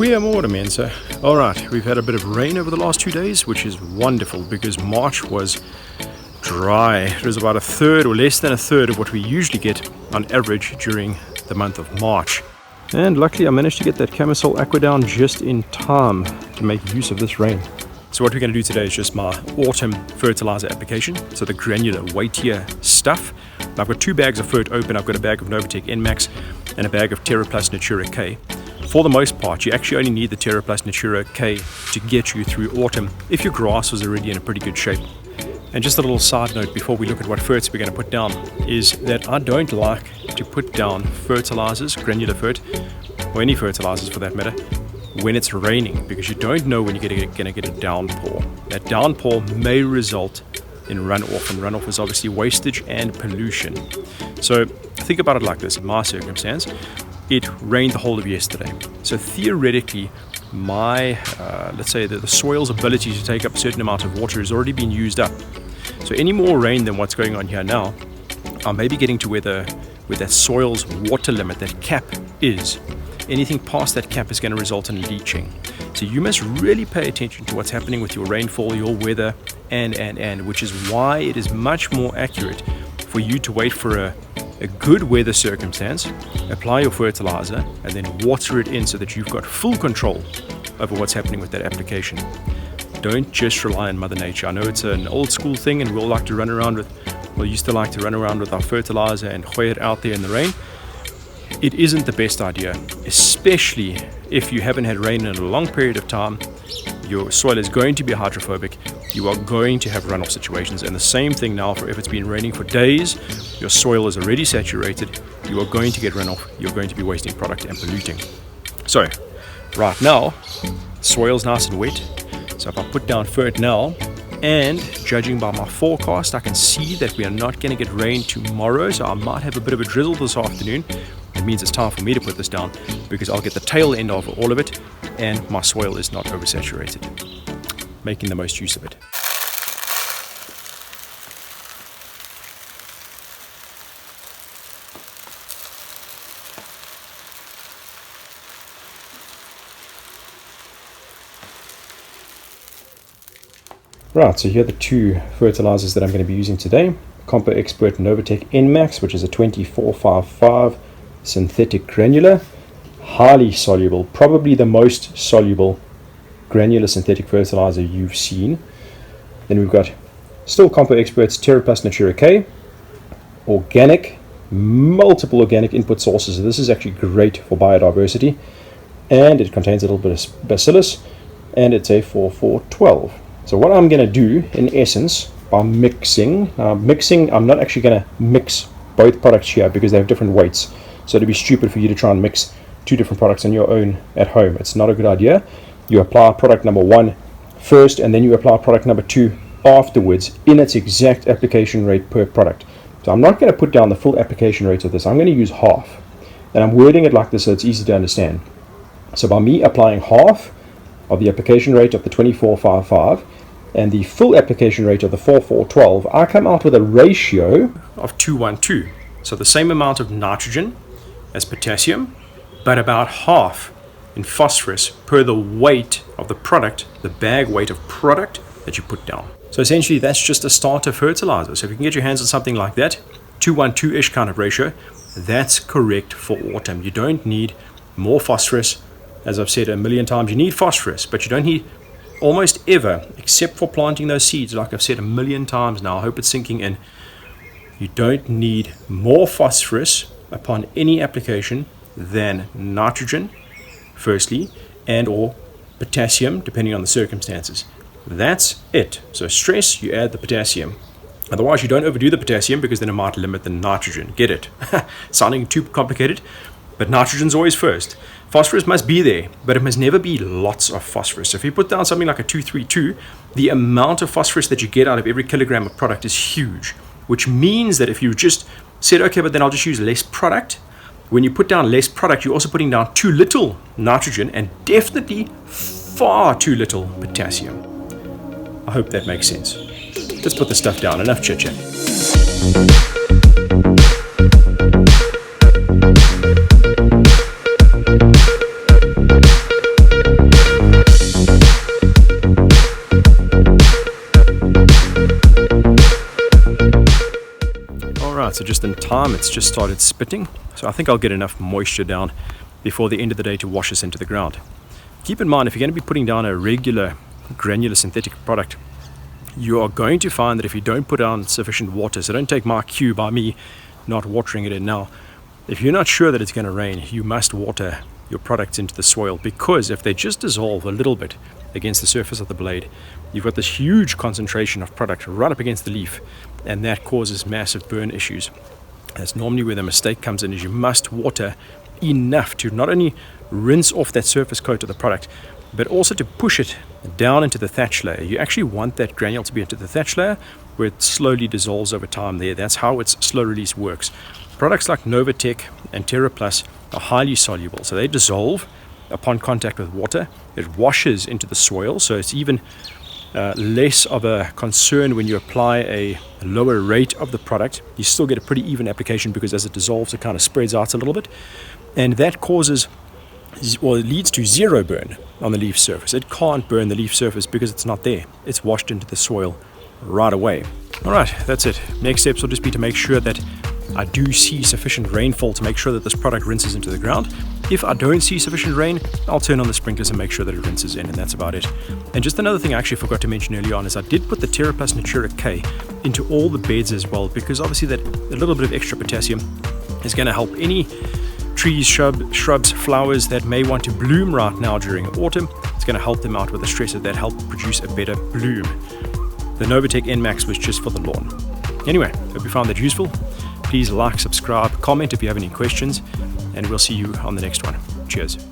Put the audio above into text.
Goeiemorgen mense. Alright, we've had a bit of rain over the last 2 days, which is wonderful because March was dry. It was about a third or less than a third of what we usually get on average during the month of March. And luckily I managed to get that Camisole Aqua down just in time to make use of this rain. So what we're going to do today is just my autumn fertilizer application, so the granular weightier stuff. I've got 2 bags of fert open. I've got a bag of NovaTec NMax and a bag of TerraPlus Natura K. For the most part, you actually only need the TerraPlus Natura K to get you through autumn if your grass was already in a pretty good shape. And just a little side note before we look at what ferts we're going to put down is that I don't like to put down fertilizers, granular fert, or any fertilizers for that matter, when it's raining, because you don't know when you're going to get a downpour. That downpour may result in runoff, and runoff is obviously wastage and pollution. So think about it like this. In my circumstance, it rained the whole of yesterday. So theoretically, my, let's say that the soil's ability to take up a certain amount of water has already been used up. So any more rain than what's going on here now, I may be getting to where that soil's water limit, that cap is. Anything past that cap is going to result in leaching. So you must really pay attention to what's happening with your rainfall, your weather, and which is why it is much more accurate for you to wait for a good weather circumstance, apply your fertilizer, and then water it in so that you've got full control over what's happening with that application. Don't just rely on Mother Nature. I know it's an old school thing and we all like to run around with, well, used to like to run around with our fertilizer and hoy it out there in the rain. It isn't the best idea, especially if you haven't had rain in a long period of time. Your soil is going to be hydrophobic. You are going to have runoff situations, and the same thing now for if it's been raining for days, your soil is already saturated, you are going to get runoff, you're going to be wasting product and polluting. So right now, soil's nice and wet, so if I put down fert now, and judging by my forecast, I can see that we are not going to get rain tomorrow, so I might have a bit of a drizzle this afternoon. It means it's time for me to put this down because I'll get the tail end of all of it and my soil is not oversaturated. Making the most use of it. Right, so here are the 2 fertilizers that I'm going to be using today. Compo Expert NovaTec NMax, which is a 2455 synthetic granular, highly soluble, probably the most soluble granular synthetic fertilizer you've seen. Then we've got still Compo Expert's TerraPlus Natura K, organic, multiple organic input sources. So this is actually great for biodiversity, and it contains a little bit of bacillus, and it's a 4412. So what I'm going to do in essence by mixing, I'm not actually going to mix both products here because they have different weights. So it'd be stupid for you to try and mix 2 different products on your own at home. It's not a good idea. You apply product number 1 first, and then you apply product number 2 afterwards in its exact application rate per product. So I'm not going to put down the full application rate of this. I'm going to use half. And I'm wording it like this so it's easy to understand. So by me applying half of the application rate of the 2455 and the full application rate of the 4412, I come out with a ratio of 2:1:2. So the same amount of nitrogen as potassium, but about half in phosphorus per the weight of the product, the bag weight of product that you put down. So essentially that's just a starter fertilizer. So if you can get your hands on something like that, 2:1:2-ish kind of ratio, that's correct for autumn. You don't need more phosphorus. As I've said a million times, you need phosphorus, but you don't need almost ever, except for planting those seeds, like I've said a million times now. I hope it's sinking in. You don't need more phosphorus upon any application than nitrogen, firstly, and or potassium, depending on the circumstances. That's it. So stress, you add the potassium. Otherwise, you don't overdo the potassium because then it might limit the nitrogen. Get it? Sounding too complicated, but nitrogen's always first. Phosphorus must be there, but it must never be lots of phosphorus. So if you put down something like a 232, the amount of phosphorus that you get out of every kilogram of product is huge, which means that if you just said, okay, but then I'll just use less product, when you put down less product, you're also putting down too little nitrogen and definitely far too little potassium. I hope that makes sense. Let's put the stuff down. Enough chit-chat. Alright, so just in time it's just started spitting, so I think I'll get enough moisture down before the end of the day to wash this into the ground. Keep in mind, if you're going to be putting down a regular granular synthetic product, you are going to find that if you don't put down sufficient water, so don't take my cue by me not watering it in now, if you're not sure that it's going to rain, you must water your products into the soil, because if they just dissolve a little bit against the surface of the blade, you've got this huge concentration of product right up against the leaf, and that causes massive burn issues. That's normally where the mistake comes in, is you must water enough to not only rinse off that surface coat of the product, but also to push it down into the thatch layer. You actually want that granule to be into the thatch layer, where it slowly dissolves over time there. That's how its slow release works. Products like NovaTec and TerraPlus are highly soluble, so they dissolve upon contact with water. It washes into the soil, so it's even less of a concern when you apply a lower rate of the product. You still get a pretty even application, because as it dissolves it kind of spreads out a little bit, and that causes, well, it leads to zero burn on the leaf surface. It can't burn the leaf surface because it's not there. It's washed into the soil right away. Alright, that's it. Next steps will just be to make sure that I do see sufficient rainfall to make sure that this product rinses into the ground. If I don't see sufficient rain, I'll turn on the sprinklers and make sure that it rinses in, and that's about it. And just another thing I actually forgot to mention earlier on is I did put the TerraPlus Natura K into all the beds as well, because obviously that a little bit of extra potassium is going to help any trees, shrubs, flowers that may want to bloom right now during autumn. It's going to help them out with the stress of that, help produce a better bloom. The NovaTec NMAX was just for the lawn. Anyway, hope you found that useful. Please like, subscribe, comment if you have any questions, and we'll see you on the next one. Cheers.